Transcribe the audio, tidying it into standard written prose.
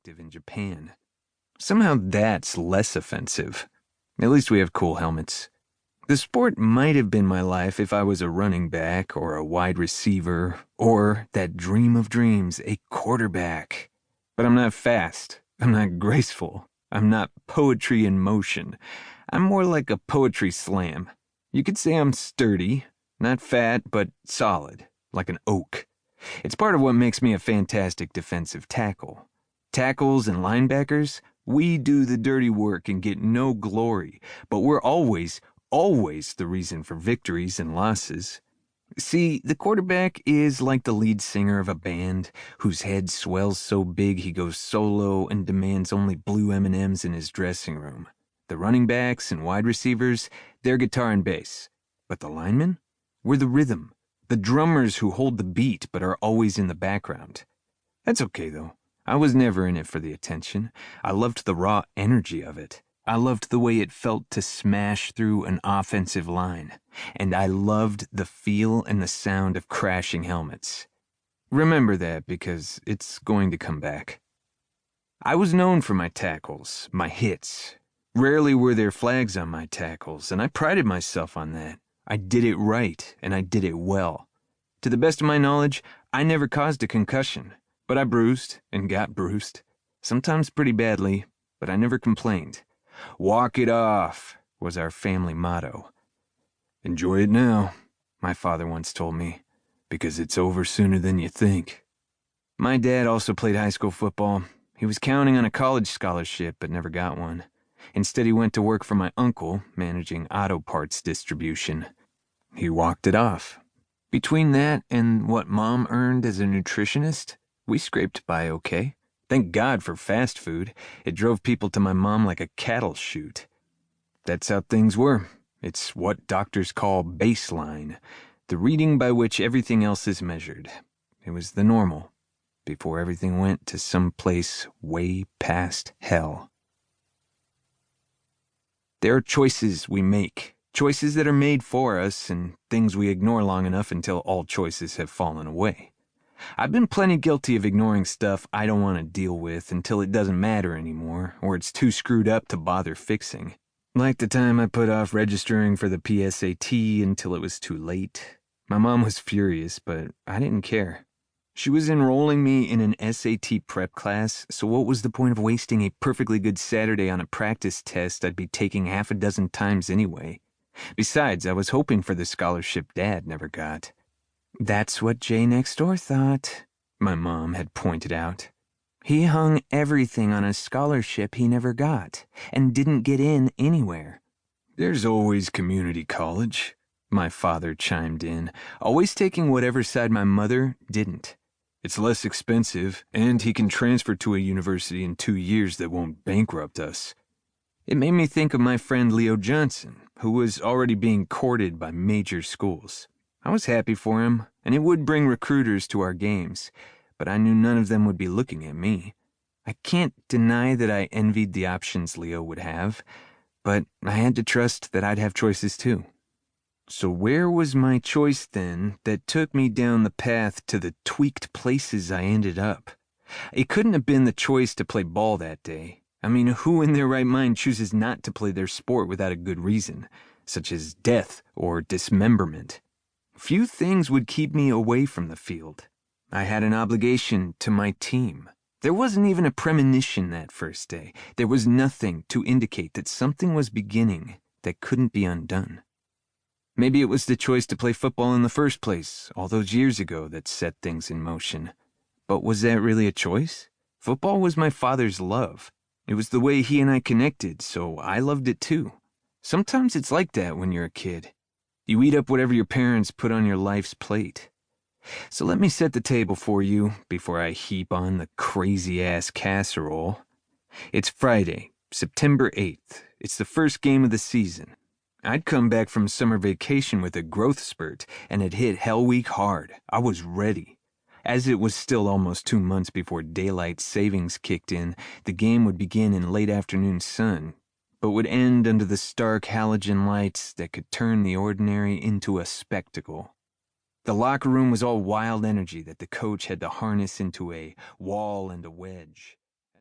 active in Japan. Somehow that's less offensive. At least we have cool helmets. The sport might have been my life if I was a running back or a wide receiver or, that dream of dreams, a quarterback. But I'm not fast. I'm not graceful. I'm not poetry in motion. I'm more like a poetry slam. You could say I'm sturdy, not fat, but solid, like an oak. It's part of what makes me a fantastic defensive tackle. Tackles and linebackers, we do the dirty work and get no glory, but we're always the reason for victories and losses. See, the quarterback is like the lead singer of a band whose head swells so big he goes solo and demands only blue M&Ms in his dressing room. The running backs and wide receivers, they're guitar and bass. But the linemen? We're the rhythm. The drummers who hold the beat but are always in the background. That's okay, though. I was never in it for the attention. I loved the raw energy of it. I loved the way it felt to smash through an offensive line. And I loved the feel and the sound of crashing helmets. Remember that because it's going to come back. I was known for my tackles, my hits. Rarely were there flags on my tackles, and I prided myself on that. I did it right, and I did it well. To the best of my knowledge, I never caused a concussion, but I bruised and got bruised. Sometimes pretty badly, but I never complained. Walk it off was our family motto. Enjoy it now, my father once told me, because it's over sooner than you think. My dad also played high school football. He was counting on a college scholarship, but never got one. Instead, he went to work for my uncle, managing auto parts distribution. He walked it off. Between that and what Mom earned as a nutritionist, we scraped by okay. Thank God for fast food. It drove people to my mom like a cattle chute. That's how things were. It's what doctors call baseline, the reading by which everything else is measured. It was the normal, before everything went to some place way past hell. There are choices we make, choices that are made for us, and things we ignore long enough until all choices have fallen away. I've been plenty guilty of ignoring stuff I don't want to deal with until it doesn't matter anymore, or it's too screwed up to bother fixing. Like the time I put off registering for the PSAT until it was too late. My mom was furious, but I didn't care. She was enrolling me in an SAT prep class, so what was the point of wasting a perfectly good Saturday on a practice test I'd be taking half a dozen times anyway? Besides, I was hoping for the scholarship Dad never got. That's what Jay next door thought, my mom had pointed out. He hung everything on a scholarship he never got, and didn't get in anywhere. There's always community college, my father chimed in, always taking whatever side my mother didn't. It's less expensive, and he can transfer to a university in 2 years that won't bankrupt us. It made me think of my friend Leo Johnson, who was already being courted by major schools. I was happy for him, and it would bring recruiters to our games, but I knew none of them would be looking at me. I can't deny that I envied the options Leo would have, but I had to trust that I'd have choices too. So where was my choice then that took me down the path to the tweaked places I ended up? It couldn't have been the choice to play ball that day. I mean, who in their right mind chooses not to play their sport without a good reason, such as death or dismemberment? Few things would keep me away from the field. I had an obligation to my team. There wasn't even a premonition that first day. There was nothing to indicate that something was beginning that couldn't be undone. Maybe it was the choice to play football in the first place, all those years ago, that set things in motion. But was that really a choice? Football was my father's love. It was the way he and I connected, so I loved it too. Sometimes it's like that when you're a kid. You eat up whatever your parents put on your life's plate. So let me set the table for you before I heap on the crazy-ass casserole. It's Friday, September 8th. It's the first game of the season. I'd come back from summer vacation with a growth spurt and had hit Hell Week hard. I was ready. As it was still almost 2 months before daylight savings kicked in, the game would begin in late afternoon sun, but would end under the stark halogen lights that could turn the ordinary into a spectacle. The locker room was all wild energy that the coach had to harness into a wall and a wedge.